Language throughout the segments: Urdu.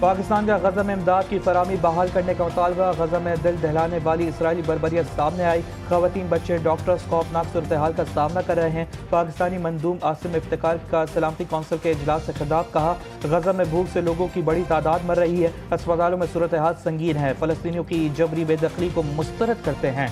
پاکستان کا غزہ میں امداد کی فراہمی بحال کرنے کا مطالبہ، غزہ میں دل دہلانے والی اسرائیلی بربریت سامنے آئی، خواتین بچے ڈاکٹرز خوفناک صورتحال کا سامنا کر رہے ہیں۔ پاکستانی مندوب عاصم افتخار کا سلامتی کونسل کے اجلاس سے خطاب، کہا غزہ میں بھوک سے لوگوں کی بڑی تعداد مر رہی ہے، اسپتالوں میں صورتحال سنگین ہے، فلسطینیوں کی جبری بے دخلی کو مسترد کرتے ہیں۔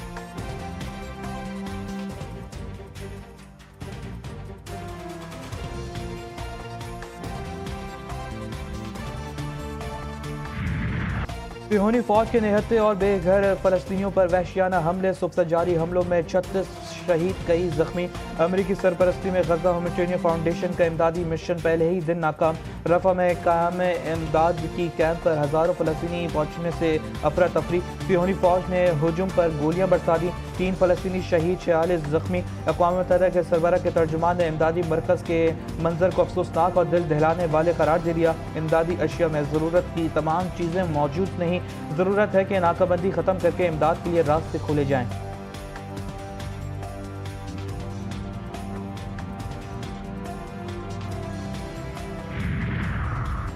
صہیونی فوج کے نہتے اور بے گھر فلسطینیوں پر وحشیانہ حملے، صبح سے جاری حملوں میں 36 شہید، کئی زخمی۔ امریکی سرپرستی میں غزہ ہیومینیٹیرین فاؤنڈیشن کا امدادی مشن پہلے ہی دن ناکام، رفح میں قائم امداد کی کیمپ پر ہزاروں فلسطینی پہنچنے سے افراتفری، صہیونی فوج نے ہجوم پر گولیاں برسا دیں، 3 فلسطینی شہید، 46 زخمی۔ اقوام متحدہ کے سربراہ کے ترجمان نے امدادی مرکز کے منظر کو افسوسناک اور دل دہلانے والے قرار دے دیا۔ امدادی اشیاء میں ضرورت کی تمام چیزیں موجود نہیں، ضرورت ہے کہ ناکہ بندی ختم کر کے امداد کے لیے راستے کھولے جائیں۔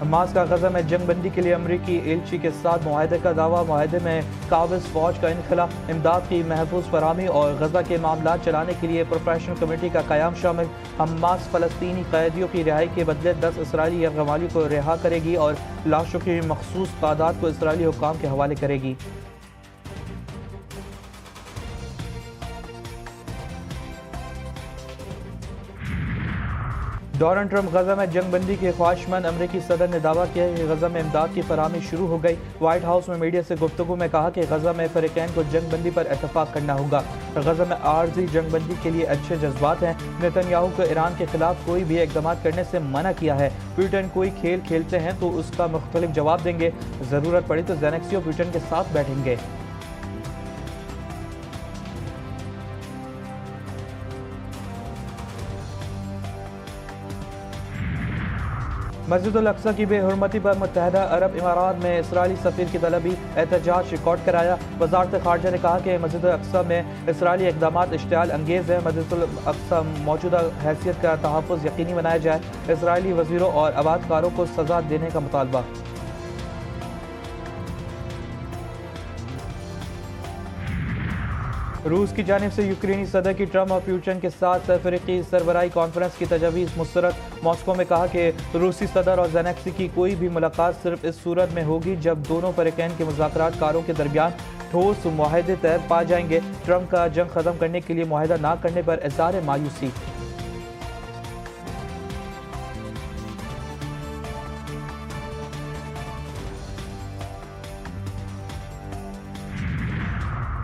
حماس کا غزہ میں جنگ بندی کے لیے امریکی ایلچی کے ساتھ معاہدے کا دعویٰ، معاہدے میں قابض فوج کا انخلا، امداد کی محفوظ فراہمی اور غزہ کے معاملات چلانے کے لیے پروفیشنل کمیٹی کا قیام شامل۔ حماس فلسطینی قیدیوں کی رہائی کے بدلے 10 اسرائیلی یرغمالیوں کو رہا کرے گی اور لاشوں کی مخصوص تعداد کو اسرائیلی حکام کے حوالے کرے گی۔ ڈونلڈ ٹرمپ غزہ میں جنگ بندی کے خواہش مند، امریکی صدر نے دعویٰ کیا کہ غزہ میں امداد کی فراہمی شروع ہو گئی۔ وائٹ ہاؤس میں میڈیا سے گفتگو میں کہا کہ غزہ میں فریقین کو جنگ بندی پر اتفاق کرنا ہوگا۔ غزہ میں عارضی جنگ بندی کے لیے اچھے جذبات ہیں۔ نتن یاہو کو ایران کے خلاف کوئی بھی اقدامات کرنے سے منع کیا ہے۔ پیوٹن کوئی کھیل کھیلتے ہیں تو اس کا مختلف جواب دیں گے، ضرورت پڑی تو زیلنسکی اور پیوٹن کے ساتھ بیٹھیں گے۔ مسجد الاقصی کی بے حرمتی پر متحدہ عرب امارات میں اسرائیلی سفیر کی طلبی، احتجاج ریکارڈ کرایا۔ وزارت خارجہ نے کہا کہ مسجد الاقصی میں اسرائیلی اقدامات اشتعال انگیز ہیں، مسجد الاقصی موجودہ حیثیت کا تحفظ یقینی بنایا جائے، اسرائیلی وزیروں اور آباد کاروں کو سزا دینے کا مطالبہ۔ روس کی جانب سے یوکرینی صدر کی ٹرمپ اور پیوٹن کے ساتھ افریقی سربراہی کانفرنس کی تجویز مسترد۔ ماسکو میں کہا کہ روسی صدر اور زیلنسکی کی کوئی بھی ملاقات صرف اس صورت میں ہوگی جب دونوں فریقین کے مذاکرات کاروں کے درمیان ٹھوس معاہدے طے پا جائیں گے۔ ٹرمپ کا جنگ ختم کرنے کے لیے معاہدہ نہ کرنے پر اظہار مایوسی۔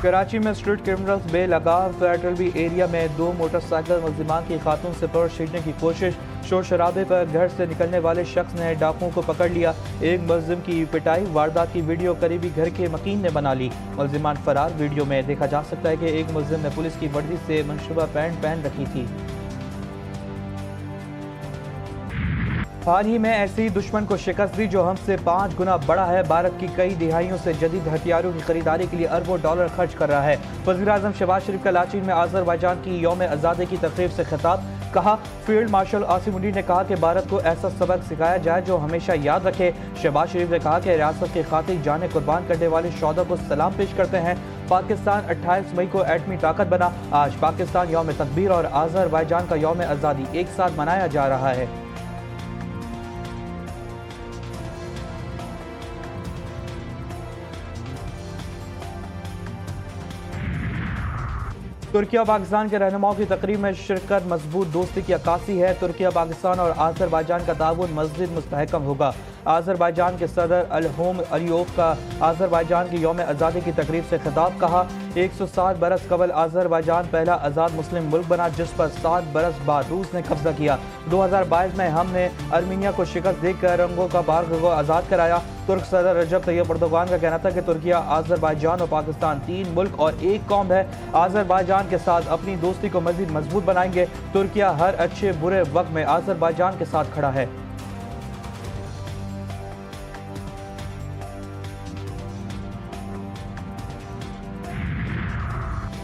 کراچی میں اسٹریٹ کرمنلز بے لگام، فیڈرل بی ایریا میں 2 موٹر سائیکل ملزمان کی خاتون سے پرس چھیننے کی کوشش، شور شرابے پر گھر سے نکلنے والے شخص نے ڈاکوؤں کو پکڑ لیا، ایک ملزم کی پٹائی، واردات کی ویڈیو قریبی گھر کے مکین نے بنا لی، ملزمان فرار۔ ویڈیو میں دیکھا جا سکتا ہے کہ ایک ملزم نے پولیس کی وردی سے منشوبہ پینٹ پہن رکھی تھی۔ حال ہی میں ایسی دشمن کو شکست دی جو ہم سے 5 گنا بڑا ہے، بھارت کی کئی دہائیوں سے جدید ہتھیاروں کی خریداری کے لیے اربوں ڈالر خرچ کر رہا ہے۔ وزیراعظم شہباز شریف کا لاچین میں آذربائیجان کی یوم آزادی کی تقریب سے خطاب، کہا فیلڈ مارشل عاصم منیر نے کہا کہ بھارت کو ایسا سبق سکھایا جائے جو ہمیشہ یاد رکھے۔ شہباز شریف نے کہا کہ ریاست کی خاطر جانیں قربان کرنے والے شہداء کو سلام پیش کرتے ہیں۔ پاکستان 28 مئی کو ایٹمی طاقت بنا، آج پاکستان یوم تکبیر اور آذربائیجان کا یوم آزادی ایک ساتھ منایا جا رہا ہے۔ ترکیہ اور پاکستان کے رہنماؤں کی تقریب میں شرکت مضبوط دوستی کی عکاسی ہے۔ ترکیہ، پاکستان اور آذربائیجان کا تعاون مزید مستحکم ہوگا۔ آذربائیجان کے صدر الہوم علیوف کا آذربائیجان کی یوم آزادی کی تقریب سے خطاب، کہا 107 برس قبل آذربائیجان پہلا آزاد مسلم ملک بنا جس پر 7 برس بعد روس نے قبضہ کیا۔ 2022 میں ہم نے ارمینیا کو شکست دے کر رنگوں کا بارغ کو آزاد کرایا۔ ترک صدر رجب طیب اردوغان کا کہنا تھا کہ ترکیہ، آذربائیجان اور پاکستان 3 ملک اور ایک قوم ہے، آذربائیجان کے ساتھ اپنی دوستی کو مزید مضبوط بنائیں گے۔ ترکیہ ہر اچھے برے وقت میں آذربائیجان کے ساتھ کھڑا ہے۔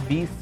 20